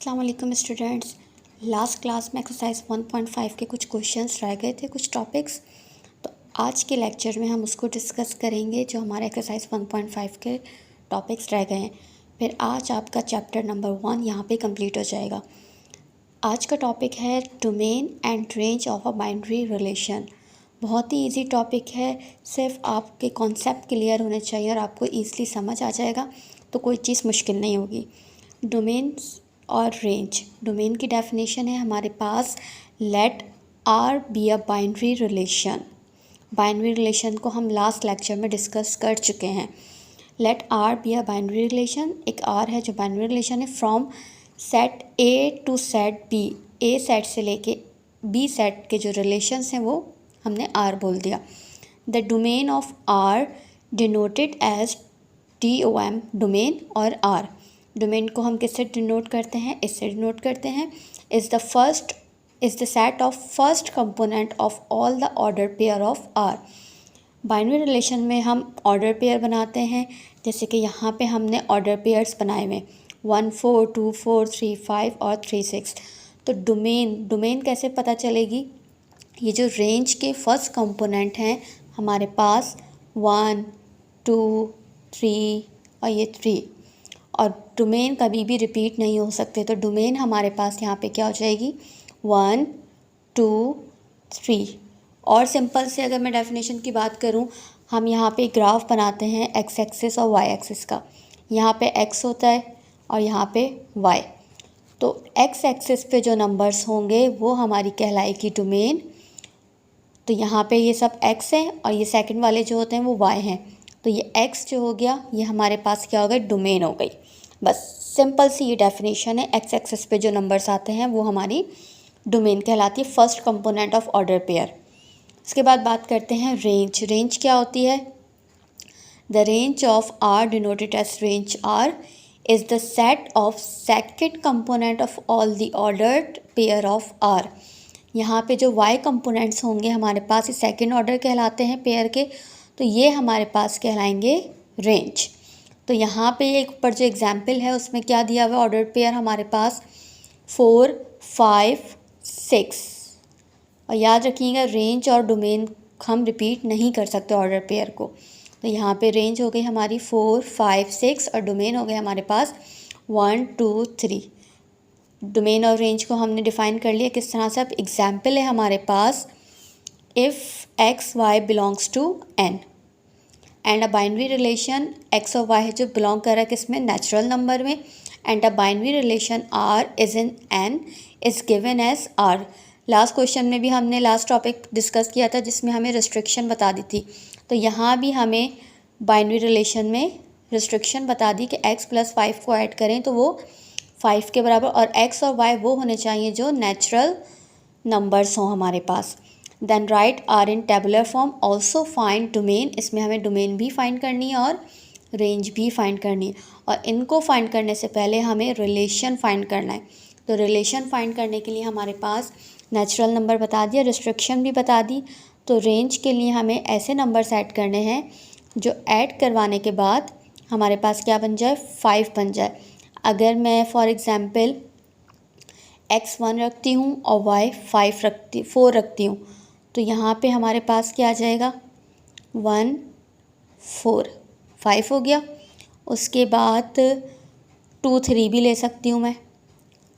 अस्सलाम वालेकुम students. Last class में एक्सरसाइज 1.5 के कुछ क्वेश्चंस रह गए थे, कुछ टॉपिक्स। तो आज के लेक्चर में हम उसको डिस्कस करेंगे जो हमारे एक्सरसाइज 1.5 के टॉपिक्स रह गए हैं। फिर आज आपका चैप्टर नंबर 1 यहाँ पे कंप्लीट हो जाएगा। आज का टॉपिक है domain and range of a binary relation. बहुत ही इजी टॉपिक है, सिर्फ आपके कॉन्सेप्ट क्लियर होने चाहिए और आपको ईज़िली समझ आ जाएगा, तो कोई चीज़ मुश्किल नहीं होगी। डोमेन्स और रेंज। डोमेन की डेफिनेशन है हमारे पास, let R be a binary relation. Binary relation को हम लास्ट लेक्चर में डिस्कस कर चुके हैं। Let R be a binary relation, एक आर है जो बाइनरी रिलेशन है, from set A to set B. A set से लेके बी सेट के जो रिलेशंस हैं वो हमने आर बोल दिया। The domain of R denoted as DOM, domain और आर। डोमेन को हम किससे डिनोट करते हैं? इससे डिनोट करते हैं, is the set of first component of all the order pair of R. Binary relation में हम ऑर्डर पेयर बनाते हैं, जैसे कि यहाँ पे हमने ऑर्डर पेयर्स बनाए हुए 1 4 2 4 3 5 और 3 6। तो डोमेन कैसे पता चलेगी? ये जो रेंज के फर्स्ट कंपोनेंट हैं हमारे पास 1 2 3 और ये 3, और डोमेन कभी भी रिपीट नहीं हो सकते। तो डोमेन हमारे पास यहाँ पे क्या हो जाएगी? 1 2 3। और सिंपल से अगर मैं डेफिनेशन की बात करूँ, हम यहाँ पे ग्राफ बनाते हैं एक्स एक्सिस और वाई एक्सिस का। यहाँ पे एक्स होता है और यहाँ पे वाई। तो एक्स एक्सिस पे जो नंबर्स होंगे वो हमारी कहलाएगी डोमेन। तो यहाँ पे ये सब एक्स है और ये सेकंड वाले जो होते हैं वो वाई हैं। तो ये एक्स जो हो गया ये हमारे पास क्या हो गया? डोमेन हो गई। बस सिंपल सी ये डेफिनेशन है। एक्स एक्सिस पे जो नंबर्स आते हैं वो हमारी डोमेन कहलाती है, first component of order pair. इसके बाद बात करते हैं रेंज। रेंज क्या होती है? The range of R denoted as range R is the set of second component of all the ordered pair of R. यहाँ पे जो वाई कंपोनेंट्स होंगे हमारे पास, ये सेकंड ऑर्डर कहलाते हैं पेयर के, तो ये हमारे पास कहलाएंगे रेंज। तो यहाँ पे एक ऊपर जो एग्जाम्पल है उसमें क्या दिया हुआ है? ऑर्डर पेयर हमारे पास 4 5 6। और याद रखिएगा रेंज और डोमेन हम रिपीट नहीं कर सकते ऑर्डर पेयर को। तो यहाँ पे रेंज हो गई हमारी 4 5 6 और डोमेन हो गए हमारे पास 1 2 3। डोमेन और रेंज को हमने डिफ़ाइन कर लिया किस तरह से? अब एग्जाम्पल है हमारे पास, if X Y belongs to N and a binary relation X और वाई जो बिलोंग कर रहा है किस में? नेचुरल नंबर में। And a binary relation R is in N is given as R. Last question में भी हमने लास्ट टॉपिक डिस्कस किया था जिसमें हमें रिस्ट्रिक्शन बता दी थी। तो यहाँ भी हमें बाइनरी रिलेशन में रिस्ट्रिक्शन बता दी कि x + 5 को ऐड करें तो वो 5 के बराबर, और x और y वो होने चाहिए जो नेचुरल नंबर्स हों हमारे पास। Then write R in tabular form, also find domain. इसमें हमें डोमेन भी फाइंड करनी है और रेंज भी फाइंड करनी है, और इनको फाइंड करने से पहले हमें रिलेशन फाइंड करना है। तो रिलेशन फाइंड करने के लिए हमारे पास नेचुरल नंबर बता दिया, रिस्ट्रिक्शन भी बता दी। तो रेंज के लिए हमें ऐसे नंबर्स ऐड करने हैं जो ऐड करवाने के बाद हमारे पास क्या बन जाए? 5 बन जाए। अगर मैं फॉर एग्ज़ाम्पल x 1 रखती हूँ और y 4 रखती हूँ, तो यहाँ पे हमारे पास क्या आ जाएगा? 1 4 5 हो गया। उसके बाद 2 3 भी ले सकती हूँ मैं,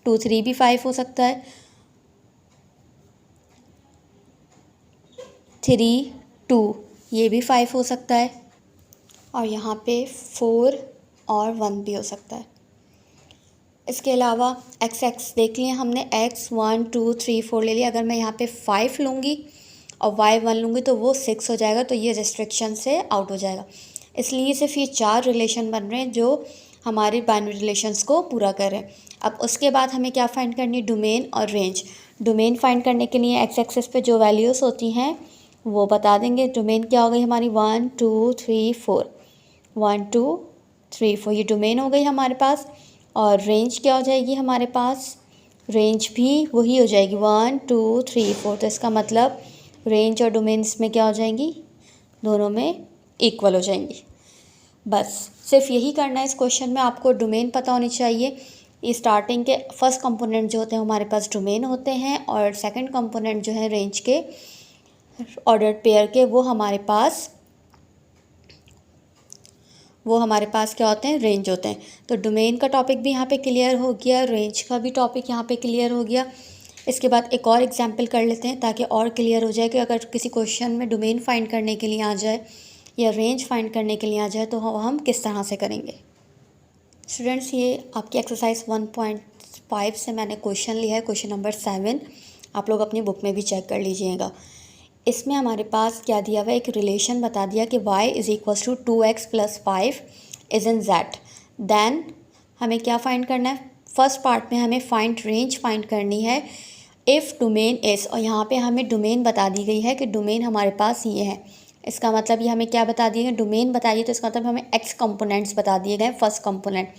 2 3 भी 5 हो सकता है। 3 2 ये भी 5 हो सकता है, और यहाँ पे 4 और 1 भी हो सकता है। इसके अलावा एक्स एक्स देख लिया हमने, x 1 2 3 4 ले लिया। अगर मैं यहाँ पे 5 लूँगी और y 1 लूँगी तो वो 6 हो जाएगा, तो ये रिस्ट्रिक्शन से आउट हो जाएगा। इसलिए सिर्फ ये 4 रिलेशन बन रहे हैं जो हमारे बाइनरी रिलेशंस को पूरा कर रहे हैं। अब उसके बाद हमें क्या फाइंड करनी है? डोमेन और रेंज। डोमेन फाइंड करने के लिए एक्स एक्सिस पे जो वैल्यूज़ होती हैं वो बता देंगे। डोमेन क्या हो गई हमारी? 1 2 3 4, 1 2 3 4, ये डोमेन हो गई हमारे पास। और रेंज क्या हो जाएगी हमारे पास? रेंज भी वही हो जाएगी 1 2 3 4। तो इसका मतलब रेंज और डोमेन इसमें क्या हो जाएंगी? दोनों में इक्वल हो जाएंगी। बस सिर्फ यही करना है इस क्वेश्चन में। आपको डोमेन पता होनी चाहिए, ये स्टार्टिंग के फर्स्ट कंपोनेंट जो होते हैं हमारे पास डोमेन होते हैं, और सेकंड कंपोनेंट जो है रेंज के ऑर्डर्ड पेयर के वो हमारे पास क्या होते हैं, रेंज होते हैं। तो डोमेन का टॉपिक भी यहाँ पे क्लियर हो गया, रेंज का भी टॉपिक यहाँ पे क्लियर हो गया। इसके बाद एक और एग्जांपल कर लेते हैं ताकि और क्लियर हो जाए कि अगर किसी क्वेश्चन में डोमेन फाइंड करने के लिए आ जाए या रेंज फाइंड करने के लिए आ जाए तो हम किस तरह से करेंगे। स्टूडेंट्स, ये आपकी एक्सरसाइज 1.5 से मैंने क्वेश्चन लिया है, क्वेश्चन नंबर 7। आप लोग अपनी बुक में भी चेक कर लीजिएगा। इसमें हमारे पास क्या दिया हुआ है, एक रिलेशन बता दिया कि y = 2x + 5 is in z। देन हमें क्या फाइंड करना है, फर्स्ट पार्ट में हमें फाइंड रेंज फाइंड करनी है इफ़ डोमेन इज़, और यहाँ पे हमें डोमेन बता दी गई है कि डोमेन हमारे पास ये है। इसका मतलब ये हमें क्या बता दिए गए, डोमेन बताइए, तो इसका मतलब हमें x कंपोनेंट्स बता दिए गए, फर्स्ट कंपोनेंट।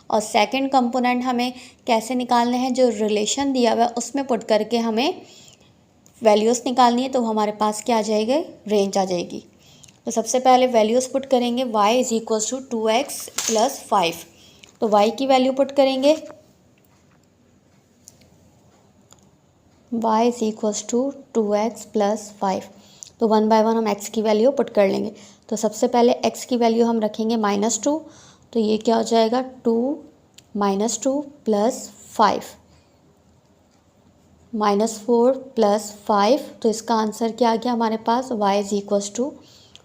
और सेकंड कंपोनेंट हमें कैसे निकालने हैं, जो रिलेशन दिया हुआ है उसमें पुट करके हमें वैल्यूज़ निकालनी है। तो हमारे पास क्या आ जाएगा, रेंज आ जाएगी। तो सबसे पहले वैल्यूज़ पुट करेंगे, y = 2x + 5। तो y की वैल्यू पुट करेंगे, y = 2x + 5। तो 1 बाय 1 हम x की वैल्यू पुट कर लेंगे। तो सबसे पहले x की वैल्यू हम रखेंगे -2, तो ये क्या हो जाएगा, 2 - 2 + 5 -4 + 5। तो इसका आंसर क्या आ गया हमारे पास, y =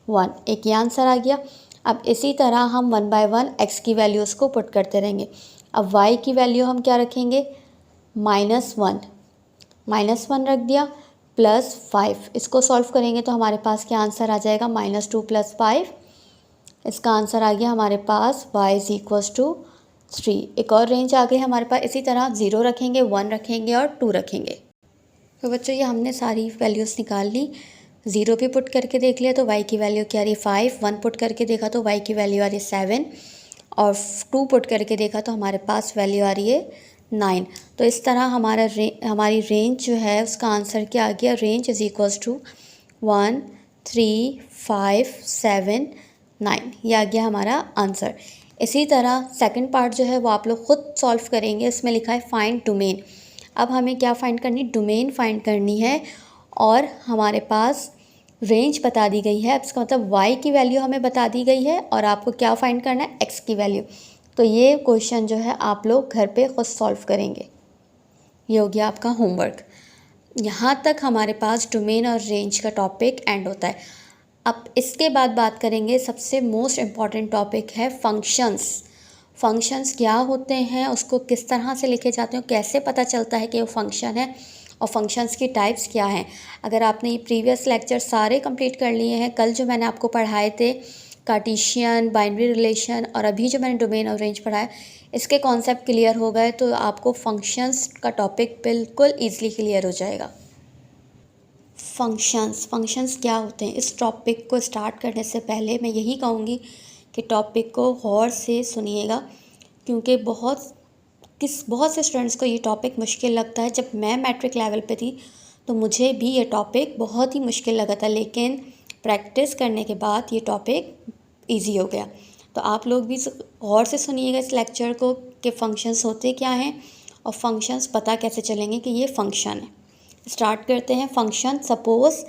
1। एक ये आंसर आ गया। अब इसी तरह हम 1 बाय 1 x की वैल्यूज़ को पुट करते रहेंगे। अब y की वैल्यू हम क्या रखेंगे, -1 रख दिया, +5। इसको सॉल्व करेंगे तो हमारे पास क्या आंसर आ जाएगा, -2 + 5। इसका आंसर आ गया हमारे पास y = 3। एक और रेंज आ गई हमारे पास। इसी तरह 0 रखेंगे, 1 रखेंगे और 2 रखेंगे। तो बच्चों, ये हमने सारी वैल्यूज़ निकाल ली। 0 भी पुट करके देख लिया तो y की वैल्यू क्या आ रही है, 5। 1 पुट करके देखा तो y की वैल्यू आ रही है 7, और 2 पुट करके देखा तो हमारे पास वैल्यू आ रही है 9। तो इस तरह हमारी रेंज जो है उसका आंसर क्या आ गया, रेंज = 1 3 5 7 9। ये आ गया हमारा आंसर। इसी तरह सेकंड पार्ट जो है वो आप लोग खुद सॉल्व करेंगे। इसमें लिखा है फाइंड डोमेन। अब हमें क्या फाइंड करनी, डोमेन फाइंड करनी है, और हमारे पास रेंज बता दी गई है। अब इसका मतलब y की वैल्यू हमें बता दी गई है और आपको क्या फाइंड करना है, x की वैल्यू। तो ये क्वेश्चन जो है आप लोग घर पे खुद सॉल्व करेंगे। ये हो गया आपका होमवर्क। यहाँ तक हमारे पास डोमेन और रेंज का टॉपिक एंड होता है। अब इसके बाद बात करेंगे, सबसे मोस्ट इम्पॉर्टेंट टॉपिक है फंक्शंस। फंक्शंस क्या होते हैं, उसको किस तरह से लिखे जाते हैं, कैसे पता चलता है कि वो फंक्शन है, और फंक्शंस की टाइप्स क्या हैं। अगर आपने ये प्रीवियस लेक्चर सारे कंप्लीट कर लिए हैं, कल जो मैंने आपको पढ़ाए थे कार्टेशियन, बाइनरी रिलेशन, और अभी जो मैंने डोमेन और रेंज पढ़ाया, इसके कॉन्सेप्ट क्लियर हो गए तो आपको फंक्शंस का टॉपिक बिल्कुल ईजिली क्लियर हो जाएगा। फंक्शंस क्या होते हैं, इस टॉपिक को स्टार्ट करने से पहले मैं यही कहूँगी कि टॉपिक को गौर से सुनिएगा, क्योंकि बहुत से स्टूडेंट्स को ये टॉपिक मुश्किल लगता है। जब मैं मैट्रिक लेवल पे थी तो मुझे भी ये टॉपिक बहुत ही मुश्किल लगा था, लेकिन प्रैक्टिस करने के बाद ये टॉपिक इजी हो गया। तो आप लोग भी गौर से सुनिएगा इस लेक्चर को कि फंक्शंस होते क्या हैं और फंक्शंस पता कैसे चलेंगे कि ये फंक्शन है। स्टार्ट करते हैं। Function, suppose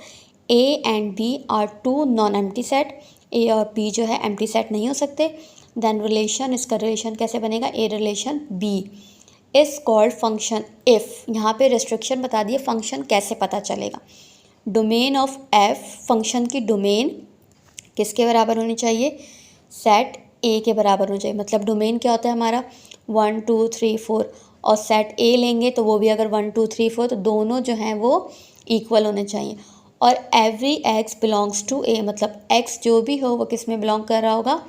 a and b are 2 non empty set. a और b जो है एम्प्टी सेट नहीं हो सकते। देन रिलेशन, इसका रिलेशन कैसे बनेगा, a relation b is called function if. यहाँ पे रिस्ट्रिक्शन बता दिए, फंक्शन कैसे पता चलेगा। डोमेन ऑफ f, फंक्शन की डोमेन किसके बराबर होनी चाहिए, सेट a के बराबर होना चाहिए। मतलब डोमेन क्या होता है हमारा, 1 2 3 4, और सेट a लेंगे तो वो भी अगर 1 2 3 4, तो दोनों जो हैं वो इक्वल होने चाहिए। और every x belongs to a, मतलब x जो भी हो वो किस में बिलोंग कर रहा होगा,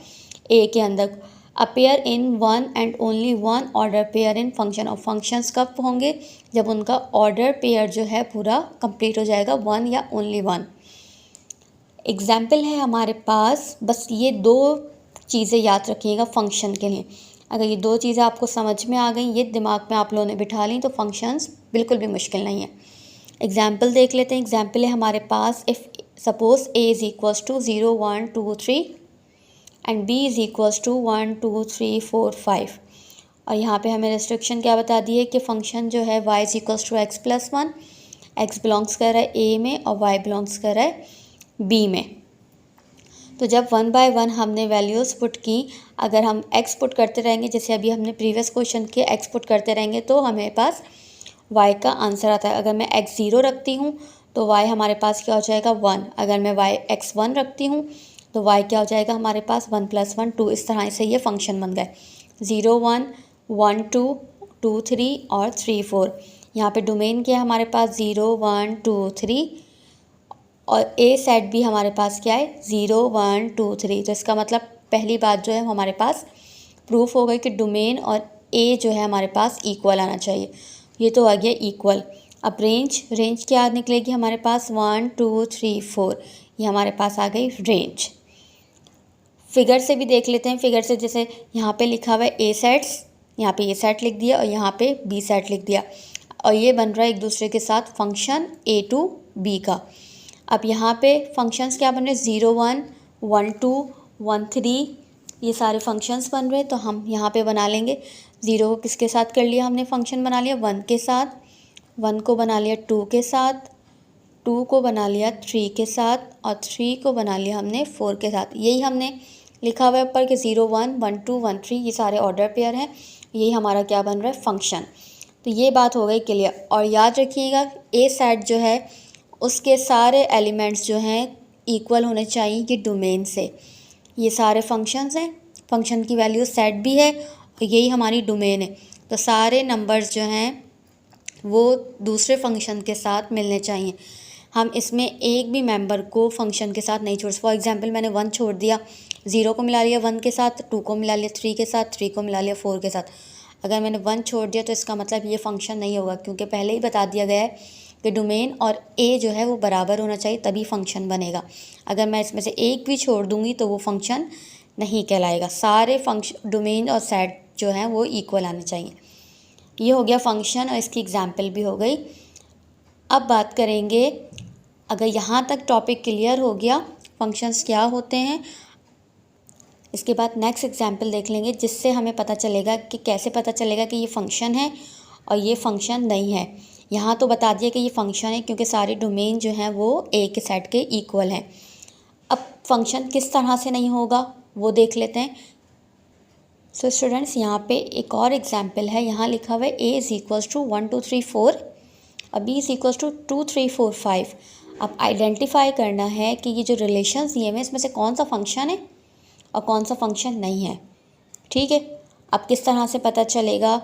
a के अंदर। Appear in one and only one order pair in function. और फंक्शंस कब होंगे, जब उनका ऑर्डर पेयर जो है पूरा कंप्लीट हो जाएगा, 1 या ओनली 1। एग्जाम्पल है हमारे पास, बस ये 2 चीज़ें याद रखिएगा फंक्शन के लिए। अगर ये 2 चीज़ें आपको समझ में आ गई, ये दिमाग में आप लोगों ने बिठा ली, तो फंक्शंस बिल्कुल भी मुश्किल नहीं है। एग्जाम्पल देख लेते हैं। एग्जाम्पल है हमारे पास, if suppose a = 0 1 2 3 and b = 1 2 3 4 5। और यहाँ पे हमें रेस्ट्रिक्शन क्या बता दी है कि फंक्शन जो है y is equals to x plus one, x belongs कर रहा है ए में और y बिलोंग्स कर रहा है बी में। तो जब 1 बाय 1 हमने वैल्यूज़ पुट की, अगर हम x पुट करते रहेंगे जैसे अभी हमने प्रीवियस क्वेश्चन के x पुट करते रहेंगे तो हमें पास y का आंसर आता है। अगर मैं x 0 रखती हूँ तो y हमारे पास क्या हो जाएगा 1। अगर मैं x 1 रखती हूँ तो y क्या हो जाएगा हमारे पास 1 + 1 2। इस तरह से ये फंक्शन बन गए 0 1 1 2 2 3 और 3 4। यहाँ पे डोमेन क्या है हमारे पास 0 1 2 3 और ए सेट भी हमारे पास क्या है 0 1 2 3। तो इसका मतलब पहली बात जो है हमारे पास प्रूफ हो गई कि डोमेन और ए जो है हमारे पास इक्वल आना चाहिए। ये तो आ गया इक्वल। अब रेंज क्या निकलेगी हमारे पास 1 2 3 4, ये हमारे पास आ गई रेंज। फिगर से भी देख लेते हैं। फिगर से जैसे यहाँ पे लिखा हुआ है ए सेट्स, यहाँ पे ए सेट लिख दिया और यहाँ पे बी सेट लिख दिया और ये बन रहा है एक दूसरे के साथ फंक्शन ए टू बी का। अब यहाँ पे फंक्शंस क्या बन रहे हैं 0 1 1 2 1 3, ये सारे फंक्शंस बन रहे हैं। तो हम यहाँ पे बना लेंगे 0 को किसके साथ कर लिया हमने फंक्शन बना लिया 1 के साथ, 1 को बना लिया 2 के साथ, 2 को बना लिया 3 के साथ और 3 को बना लिया हमने 4 के साथ। यही हमने लिखा हुआ है ऊपर कि 0 1 1 2 1 3 ये सारे ऑर्डर पेयर हैं, यही हमारा क्या बन रहा है फंक्शन। तो ये बात हो गई क्लियर। और याद रखिएगा ए सेट जो है उसके सारे एलिमेंट्स जो हैं इक्वल होने चाहिए कि डोमेन से। ये सारे फंक्शंस हैं, फंक्शन की वैल्यू सेट भी है और यही हमारी डोमेन है। तो सारे नंबर्स जो हैं वो दूसरे फंक्शन के साथ मिलने चाहिए। हम इसमें एक भी मेंबर को फंक्शन के साथ नहीं छोड़। फॉर एग्जांपल मैंने 1 छोड़ दिया, 0 को मिला लिया 1 के साथ, 2 को मिला लिया 3 के साथ, 3 को मिला लिया 4 के साथ। अगर मैंने 1 छोड़ दिया तो इसका मतलब ये फंक्शन नहीं होगा, क्योंकि पहले ही बता दिया गया है कि डोमेन और ए जो है वो बराबर होना चाहिए तभी फंक्शन बनेगा। अगर मैं इसमें से एक भी छोड़ दूंगी तो वो फंक्शन नहीं कहलाएगा। सारे फंक्शन डोमेन और सेट जो हैं वो इक्वल आने चाहिए। ये हो गया फंक्शन और इसकी एग्जाम्पल भी हो गई। अब बात करेंगे, अगर यहाँ तक टॉपिक क्लियर हो गया फंक्शंस क्या होते हैं, इसके बाद नेक्स्ट एग्जाम्पल देख लेंगे जिससे हमें पता चलेगा कि कैसे पता चलेगा कि ये फंक्शन है और ये फंक्शन नहीं है। यहाँ तो बता दिया कि ये फंक्शन है क्योंकि सारे डोमेन जो हैं वो ए के सेट के इक्वल हैं। अब फंक्शन किस तरह से नहीं होगा वो देख लेते हैं। सो स्टूडेंट्स यहाँ पे एक और एग्जाम्पल है, यहाँ लिखा हुआ है ए इज़ इक्वल्स टू 1 2 3 4 और बी इज़ इक्वल्स टू 2 3 4 5। अब आइडेंटिफाई करना है कि ये जो रिलेशंस दिए हुए हैं इसमें से कौन सा फंक्शन है और कौन सा फंक्शन नहीं है। ठीक है, अब किस तरह से पता चलेगा,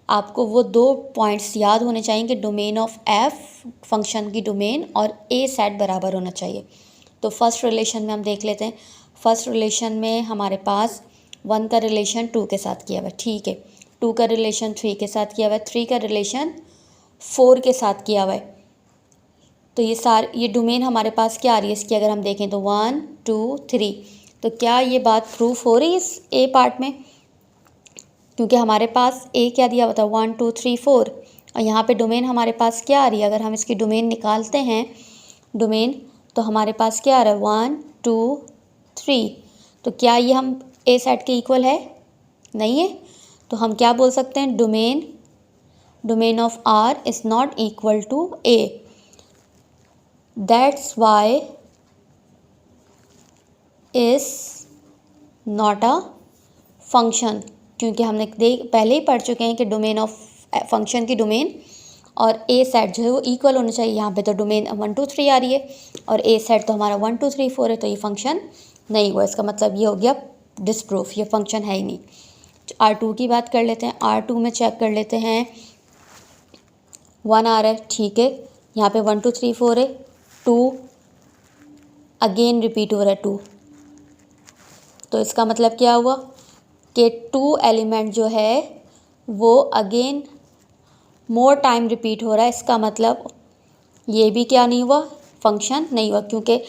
आपको वो 2 पॉइंट्स याद होने चाहिए कि डोमेन ऑफ एफ फंक्शन की डोमेन और ए सेट बराबर होना चाहिए। तो फर्स्ट रिलेशन में हम देख लेते हैं। फर्स्ट रिलेशन में हमारे पास 1 का रिलेशन 2 के साथ किया हुआ है, ठीक है, 2 का रिलेशन 3 के साथ किया हुआ है, 3 का रिलेशन 4 के साथ किया हुआ है। तो ये डोमेन हमारे पास क्या आ रही है इसकी, अगर हम देखें तो 1 2 3। तो क्या ये बात प्रूफ हो रही है इस ए पार्ट में, क्योंकि हमारे पास ए क्या दिया हुआ था 1 2 3 4 और यहाँ पे डोमेन हमारे पास क्या आ रही है। अगर हम इसकी डोमेन निकालते हैं डोमेन तो हमारे पास क्या आ रहा है 1 2 3। तो क्या ये हम ए सेट के इक्वल है, नहीं है। तो हम क्या बोल सकते हैं, domain of R is not equal to A. That's why is not a function, क्योंकि हमने पहले ही पढ़ चुके हैं कि डोमेन ऑफ फंक्शन की डोमेन और ए सेट जो है वो इक्वल होना चाहिए। यहाँ पे तो डोमेन 1 2 3 आ रही है और ए सेट तो हमारा 1 2 3 4 है, तो ये फंक्शन नहीं हुआ। इसका मतलब ये हो गया डिसप्रूफ, ये फंक्शन है ही नहीं। R2 की बात कर लेते हैं। R2 में चेक कर लेते हैं 1 आ रहा है, ठीक है, यहाँ पे 1 2 3 4 है, 2 अगेन रिपीट हो रहा है 2। तो इसका मतलब क्या हुआ कि 2 एलिमेंट जो है वो अगेन मोर टाइम रिपीट हो रहा है। इसका मतलब ये भी क्या नहीं हुआ, फंक्शन नहीं हुआ, क्योंकि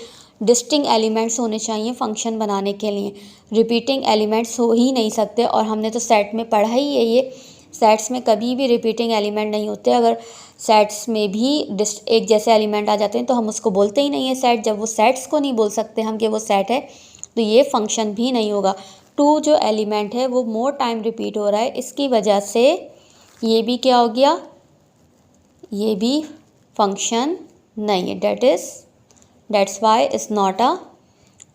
डिस्टिंक्ट एलिमेंट्स होने चाहिए फंक्शन बनाने के लिए। रिपीटिंग एलिमेंट्स हो ही नहीं सकते और हमने तो सेट में पढ़ा ही है ये, सेट्स में कभी भी रिपीटिंग एलिमेंट नहीं होते। अगर सेट्स में भी एक जैसे एलिमेंट आ जाते हैं तो हम उसको बोलते ही नहीं है सेट। जब वो सेट्स को नहीं बोल सकते हम कि वो सेट है तो ये फंक्शन भी नहीं होगा। टू जो एलिमेंट है वो मोर टाइम रिपीट हो रहा है, इसकी वजह से ये भी क्या हो गया, ये भी फंक्शन नहीं है, that's why is not a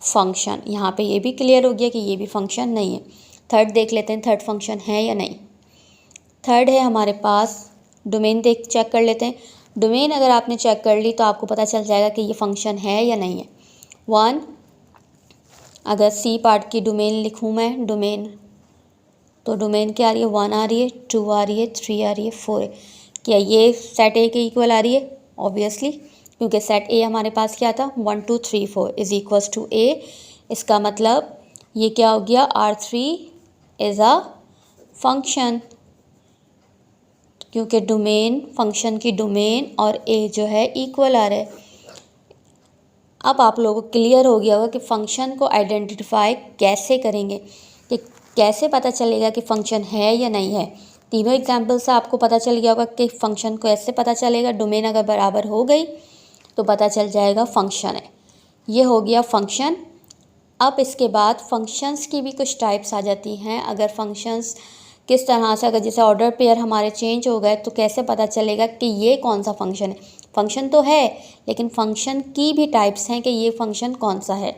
function. यहाँ पे ये भी क्लियर हो गया कि ये भी फंक्शन नहीं है। थर्ड देख लेते हैं, थर्ड फंक्शन है या नहीं। थर्ड है हमारे पास डोमेन, चेक कर लेते हैं। डोमेन अगर आपने चेक कर ली तो आपको पता चल जाएगा कि ये फंक्शन है या नहीं है। 1, अगर सी पार्ट की डोमेन लिखूँ मैं, डोमेन, तो डोमेन क्या आ रही है, 1 आ रही है, 2 आ रही है, 3 आ रही है, 4 है। क्या ये सेट ए के इक्वल आ रही है? ऑब्वियसली, क्योंकि सेट ए हमारे पास क्या था, 1 2 3 4 इज इक्वल्स टू ए। इसका मतलब ये क्या हो गया, R3 इज़ अ फंक्शन, क्योंकि डोमेन, फंक्शन की डोमेन और ए जो है इक्वल आ रहा है। अब आप लोगों को क्लियर हो गया होगा कि फ़ंक्शन को आइडेंटिफाई कैसे करेंगे, कि कैसे पता चलेगा कि फ़ंक्शन है या नहीं है। तीनों एग्जाम्पल से आपको पता चल गया होगा कि फ़ंक्शन को ऐसे पता चलेगा, डोमेन अगर बराबर हो गई तो पता चल जाएगा फ़ंक्शन है। ये हो गया फ़ंक्शन। अब इसके बाद फंक्शंस की भी कुछ टाइप्स आ जाती हैं। अगर फंक्शंस किस तरह से, अगर जैसे ऑर्डर पेयर हमारे चेंज हो गए तो कैसे पता चलेगा कि ये कौन सा फंक्शन है। फंक्शन तो है लेकिन फंक्शन की भी टाइप्स हैं कि ये फंक्शन कौन सा है।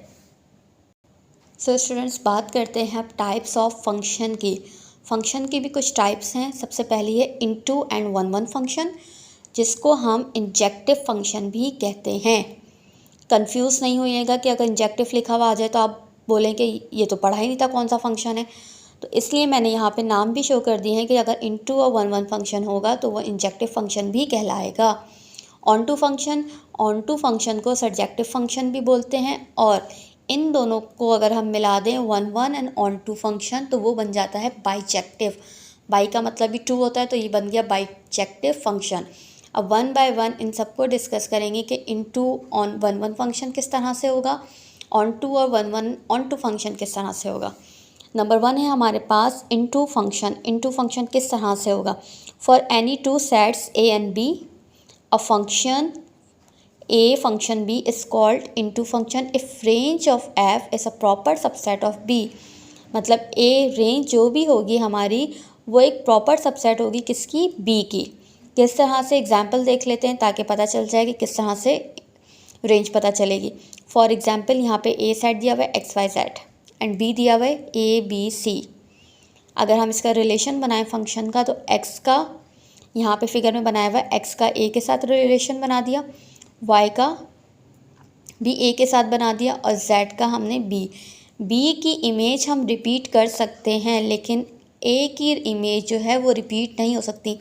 सो स्टूडेंट्स, बात करते हैं अब टाइप्स ऑफ फंक्शन की। फंक्शन की भी कुछ टाइप्स हैं। सबसे पहली है into and one one function, जिसको हम इंजेक्टिव फंक्शन भी कहते हैं। कंफ्यूज नहीं होइएगा कि अगर इंजेक्टिव लिखा हुआ आ जाए तो आप बोलें कि ये तो पढ़ा ही नहीं था कौन सा फंक्शन है। तो इसलिए मैंने यहाँ पे नाम भी शो कर दिए हैं कि अगर इनटू और वन वन फंक्शन होगा तो वो इंजेक्टिव फंक्शन भी कहलाएगा। ऑन टू फंक्शन को सब्जेक्टिव फंक्शन भी बोलते हैं, और इन दोनों को अगर हम मिला दें, one one and onto function, तो वो बन जाता है बाइजेक्टिव। बाई का मतलब भी टू होता है, तो ये बन गया बाइजेक्टिव फंक्शन। अब वन बाय वन इन सबको डिस्कस करेंगे कि into on one one function किस तरह से होगा, ऑन टू और one one onto function किस तरह से होगा। नंबर 1 है हमारे पास इनटू फंक्शन। इनटू फंक्शन किस तरह से होगा, for any two sets A and B, a function A function B is called into function if range of F is a proper subset of B। मतलब A range जो भी होगी हमारी वो एक प्रॉपर सबसेट होगी किसकी, B की। किस तरह से एग्जाम्पल देख लेते हैं ताकि पता चल जाए कि किस तरह से रेंज पता चलेगी। फॉर एग्जाम्पल यहाँ पे A सेट दिया हुआ है XYZ एंड B दिया हुआ है ABC। अगर हम इसका रिलेशन बनाएं फंक्शन का, तो x का यहाँ पे फिगर में बनाया हुआ है, x का A के साथ रिलेशन बना दिया, y का भी A के साथ बना दिया, और z का हमने B की इमेज हम रिपीट कर सकते हैं, लेकिन A की इमेज जो है वो रिपीट नहीं हो सकती।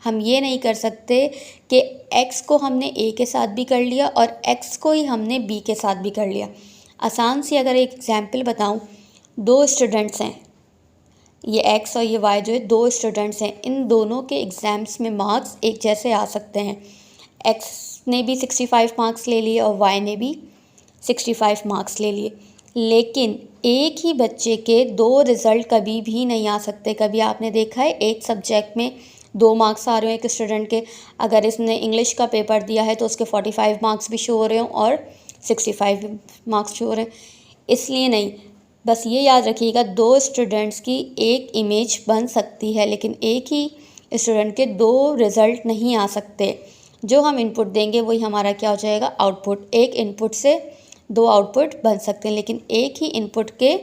हम ये नहीं कर सकते कि x को हमने A के साथ भी कर लिया और x को ही हमने B के साथ भी कर लिया। आसान सी अगर एक एग्जाम्पल बताऊँ, 2 स्टूडेंट्स हैं, ये x और ये y जो है 2 स्टूडेंट्स हैं, इन दोनों के एग्ज़ाम्स में मार्क्स एक जैसे आ सकते हैं। x ने भी 65 मार्क्स ले लिए और y ने भी 65 मार्क्स ले लिए, लेकिन एक ही बच्चे के 2 रिज़ल्ट कभी भी नहीं आ सकते। कभी आपने देखा है एक सब्जेक्ट में 2 मार्क्स आ रहे हैं एक स्टूडेंट के, अगर इसने इंग्लिश का पेपर दिया है तो उसके 45 मार्क्स भी शो हो रहे हों और 65 मार्क्स शो हो रहे हैं। इसलिए नहीं, बस ये याद रखिएगा 2 स्टूडेंट्स की एक इमेज बन सकती है, लेकिन एक ही स्टूडेंट के 2 रिज़ल्ट नहीं आ सकते। जो हम इनपुट देंगे वही हमारा क्या हो जाएगा, आउटपुट। एक इनपुट से 2 आउटपुट बन सकते हैं, लेकिन एक ही इनपुट के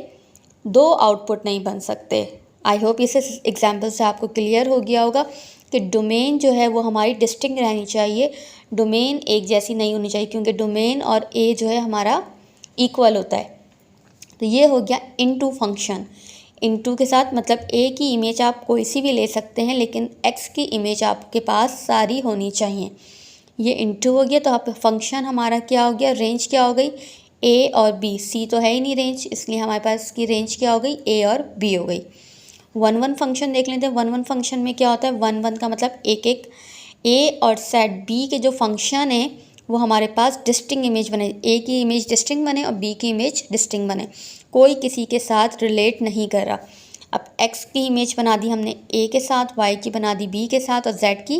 2 आउटपुट नहीं बन सकते। आई होप इस एग्जाम्पल से आपको क्लियर हो गया होगा कि डोमेन जो है वो हमारी डिस्टिंक्ट रहनी चाहिए, डोमेन एक जैसी नहीं होनी चाहिए, क्योंकि डोमेन और ए जो है हमारा इक्वल होता है। तो ये हो गया इनटू फंक्शन। इनटू के साथ मतलब ए की इमेज आप कोई सी भी ले सकते हैं, लेकिन एक्स की इमेज आपके पास सारी होनी चाहिए। ये इनटू हो गया, तो आप फंक्शन हमारा क्या हो गया, रेंज क्या हो गई, ए और बी। सी तो है ही नहीं रेंज, इसलिए हमारे पास इसकी रेंज क्या हो गई, ए और बी हो गई। वन वन फंक्शन देख लेते हैं। वन वन फंक्शन में क्या होता है, वन वन का मतलब एक एक, ए और सेट बी के जो फंक्शन है वो हमारे पास डिस्टिंक्ट इमेज बने, ए की इमेज डिस्टिंक्ट बने और बी की इमेज डिस्टिंक्ट बने, कोई किसी के साथ रिलेट नहीं कर रहा। अब एक्स की इमेज बना दी हमने ए के साथ, वाई की बना दी बी के साथ और जेड की,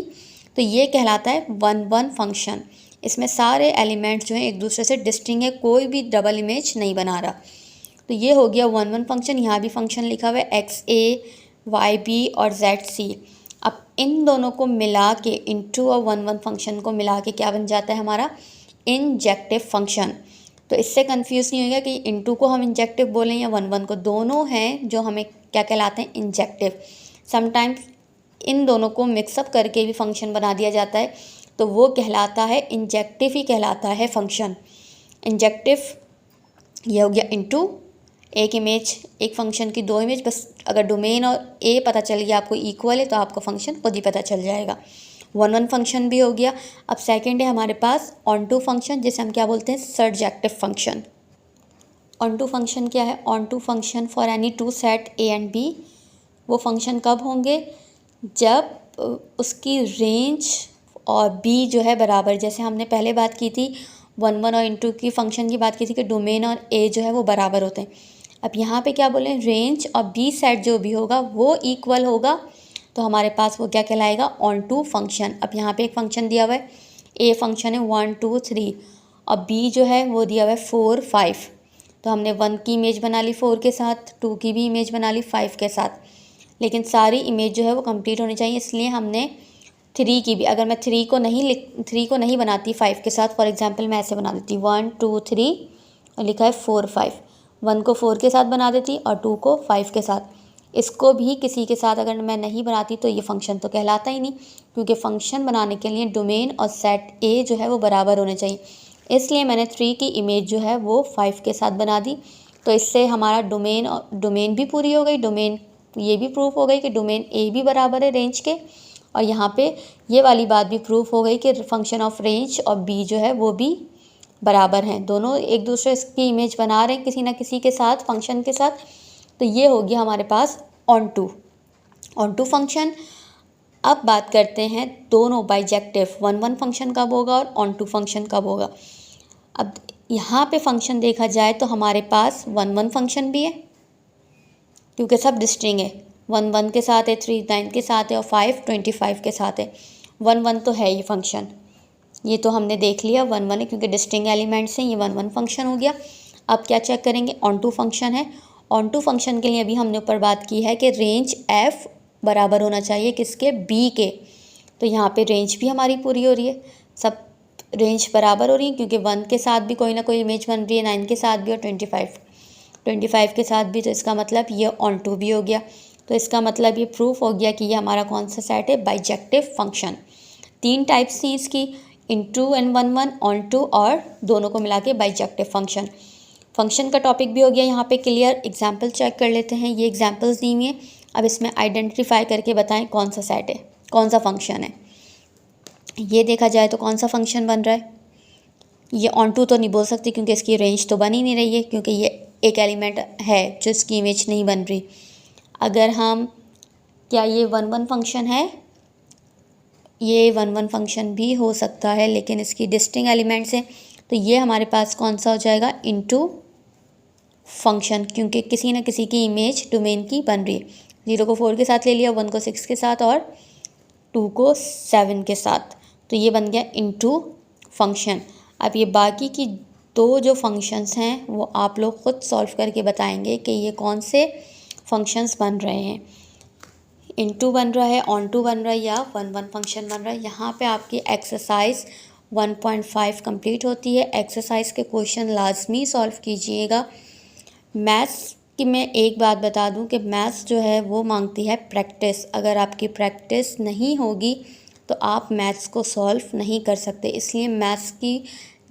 तो ये कहलाता है वन वन फंक्शन। इसमें सारे एलिमेंट्स जो हैं एक दूसरे से डिस्टिंक्ट है, कोई भी डबल इमेज नहीं बना रहा। तो ये हो गया 1 1 फंक्शन। यहाँ भी फंक्शन लिखा हुआ है एक्स ए वाई बी और जेड सी। अब इन दोनों को मिला के इंटू और 1 1 फंक्शन को मिला के क्या बन जाता है हमारा इंजेक्टिव फंक्शन। तो इससे कंफ्यूज नहीं होगा कि इंटू को हम इंजेक्टिव बोलें या 1 1 को, दोनों हैं जो हमें क्या कहलाते हैं इंजेक्टिव। समटाइम्स इन दोनों को मिक्सअप करके भी फंक्शन बना दिया जाता है, तो वो कहलाता है इंजेक्टिव ही कहलाता है फंक्शन। इंजेक्टिव ये हो गया इंटू एक इमेज, एक फंक्शन की दो इमेज, बस अगर डोमेन और ए पता चल गया आपको इक्वल है तो आपको फंक्शन खुद ही पता चल जाएगा। 1 1 फंक्शन भी हो गया। अब सेकंड है हमारे पास ऑन टू फंक्शन, जिसे हम क्या बोलते हैं surjective function. Onto function क्या है? Onto function for any two set A and B. वो फंक्शन कब होंगे? जब उसकी रेंज और बी जो है बराबर, जैसे हमने पहले बात की थी 1 1 और इंटू की फंक्शन की बात की थी कि डोमेन और ए जो है वो बराबर होते हैं। अब यहाँ पे क्या बोलें, रेंज और बी सेट जो भी होगा वो इक्वल होगा, तो हमारे पास वो क्या कहलाएगा ऑन टू फंक्शन। अब यहाँ पे एक फंक्शन दिया हुआ है, ए फंक्शन है 1 2 3 और बी जो है वो दिया हुआ है 4 5। तो हमने 1 की इमेज बना ली 4 के साथ, 2 की भी इमेज बना ली 5 के साथ, लेकिन सारी इमेज जो है वो कंप्लीट होनी चाहिए, इसलिए हमने 3 की भी, अगर मैं 3 को नहीं बनाती 5 के साथ, फॉर एग्जांपल मैं ऐसे बना देती 1 2 3 और लिखा है 4 5, 1 को 4 के साथ बना देती और 2 को 5 के साथ। इसको भी किसी के साथ अगर मैं नहीं बनाती तो ये फंक्शन तो कहलाता ही नहीं, क्योंकि फंक्शन बनाने के लिए डोमेन और सेट ए जो है वो बराबर होने चाहिए। इसलिए मैंने 3 की इमेज जो है वो 5 के साथ बना दी। तो इससे हमारा डोमेन भी पूरी हो गई, डोमेन ये भी प्रूफ हो गई कि डोमेन ए भी बराबर है रेंज के, और यहाँ पे ये वाली बात भी प्रूफ हो गई कि फंक्शन ऑफ रेंज और बी जो है वो भी बराबर हैं, दोनों एक दूसरे की इमेज बना रहे हैं किसी ना किसी के साथ फंक्शन के साथ। तो ये हो गया हमारे पास ऑन टू फंक्शन। अब बात करते हैं दोनों बाइजेक्टिव 1 1 फंक्शन कब होगा और ऑन टू फंक्शन कब होगा। अब यहाँ पे फंक्शन देखा जाए तो हमारे पास 1 1 फंक्शन भी है, क्योंकि सब डिस्टिंग है। 1 1 के साथ है, 3 9 के साथ है और 5 25 के साथ है। 1 1 तो है ये फंक्शन, ये तो हमने देख लिया 1 1 है क्योंकि डिस्टिंग एलिमेंट्स हैं, ये 1 1 फंक्शन हो गया। अब क्या चेक करेंगे, ऑन टू फंक्शन है। ऑन टू फंक्शन के लिए अभी हमने ऊपर बात की है कि रेंज एफ बराबर होना चाहिए किसके, बी के। तो यहाँ पे रेंज भी हमारी पूरी हो रही है, सब रेंज बराबर हो रही है, क्योंकि 1 के साथ भी कोई ना कोई इमेज बन रही है, 9 के साथ भी और 25 के साथ भी। तो इसका मतलब ये ऑन टू भी हो गया। तो इसका मतलब ये प्रूफ हो गया कि ये हमारा कौन सा सेट है, बाइजेक्टिव फंक्शन। 3 टाइप्स थी इसकी, इनटू एंड 1 1, ऑन टू और दोनों को मिला के बाइजेक्टिव फंक्शन। फंक्शन का टॉपिक भी हो गया यहाँ पे क्लियर। एग्जाम्पल चेक कर लेते हैं, ये एग्जाम्पल्स दी हुई हैं। अब इसमें आइडेंटिफाई करके बताएं कौन सा सेट है, कौन सा फंक्शन है। ये देखा जाए तो कौन सा फंक्शन बन रहा है, ये ऑन टू तो नहीं बोल सकती क्योंकि इसकी रेंज तो बन ही नहीं रही है, क्योंकि ये एक एलिमेंट है जो इसकी इमेज नहीं बन रही। अगर हम, क्या ये 1 1 फंक्शन है, ये 1 1 फंक्शन भी हो सकता है, लेकिन इसकी डिस्टिंग एलिमेंट्स हैं, तो ये हमारे पास कौन सा हो जाएगा, इनटू फंक्शन, क्योंकि किसी न किसी की इमेज डोमेन की बन रही है। 0 को 4 के साथ ले लिया, 1 को 6 के साथ और 2 को 7 के साथ, तो ये बन गया इनटू फंक्शन। अब ये बाकी की दो जो फंक्शंस हैं वो आप लोग खुद सॉल्व करके बताएंगे कि ये कौन से फंक्शंस बन रहे हैं, इनटू बन रहा है, ऑन टू बन रहा है या 1 1 फंक्शन बन रहा है। यहाँ पे आपकी एक्सरसाइज 1.5 कंप्लीट होती है। एक्सरसाइज के क्वेश्चन लाजमी सॉल्व कीजिएगा। मैथ्स की मैं एक बात बता दूं कि मैथ्स जो है वो मांगती है प्रैक्टिस। अगर आपकी प्रैक्टिस नहीं होगी तो आप मैथ्स को सॉल्व नहीं कर सकते। इसलिए मैथ्स की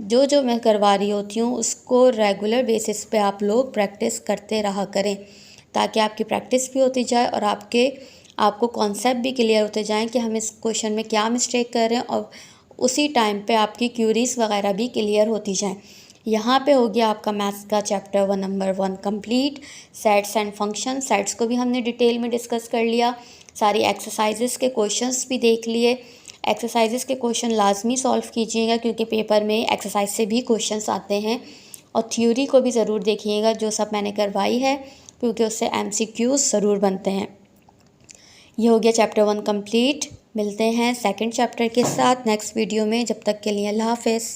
जो मैं करवा रही होती हूँ उसको रेगुलर बेसिस पे आप लोग प्रैक्टिस करते रहा करें, ताकि आपकी प्रैक्टिस भी होती जाए और आपको कॉन्सेप्ट भी क्लियर होते जाएं कि हम इस क्वेश्चन में क्या मिस्टेक कर रहे हैं, और उसी टाइम पे आपकी क्यूरीज वगैरह भी क्लियर होती जाएं। यहाँ पे हो गया आपका मैथ्स का chapter 1 number 1 complete. Sets and function, sets को भी हमने डिटेल में डिस्कस कर लिया, सारी एक्सरसाइजेस के क्वेश्चंस भी देख लिए। एक्सरसाइजेस के क्वेश्चन लाजमी सॉल्व कीजिएगा क्योंकि पेपर में एक्सरसाइज से भी क्वेश्चंस आते हैं, और थ्योरी को भी ज़रूर देखिएगा जो सब मैंने करवाई है, क्योंकि उससे MCQs ज़रूर बनते हैं। ये हो गया चैप्टर 1 कंप्लीट। मिलते हैं सेकंड चैप्टर के साथ नेक्स्ट वीडियो में, जब तक के लिए अल्लाह हाफ़िज़।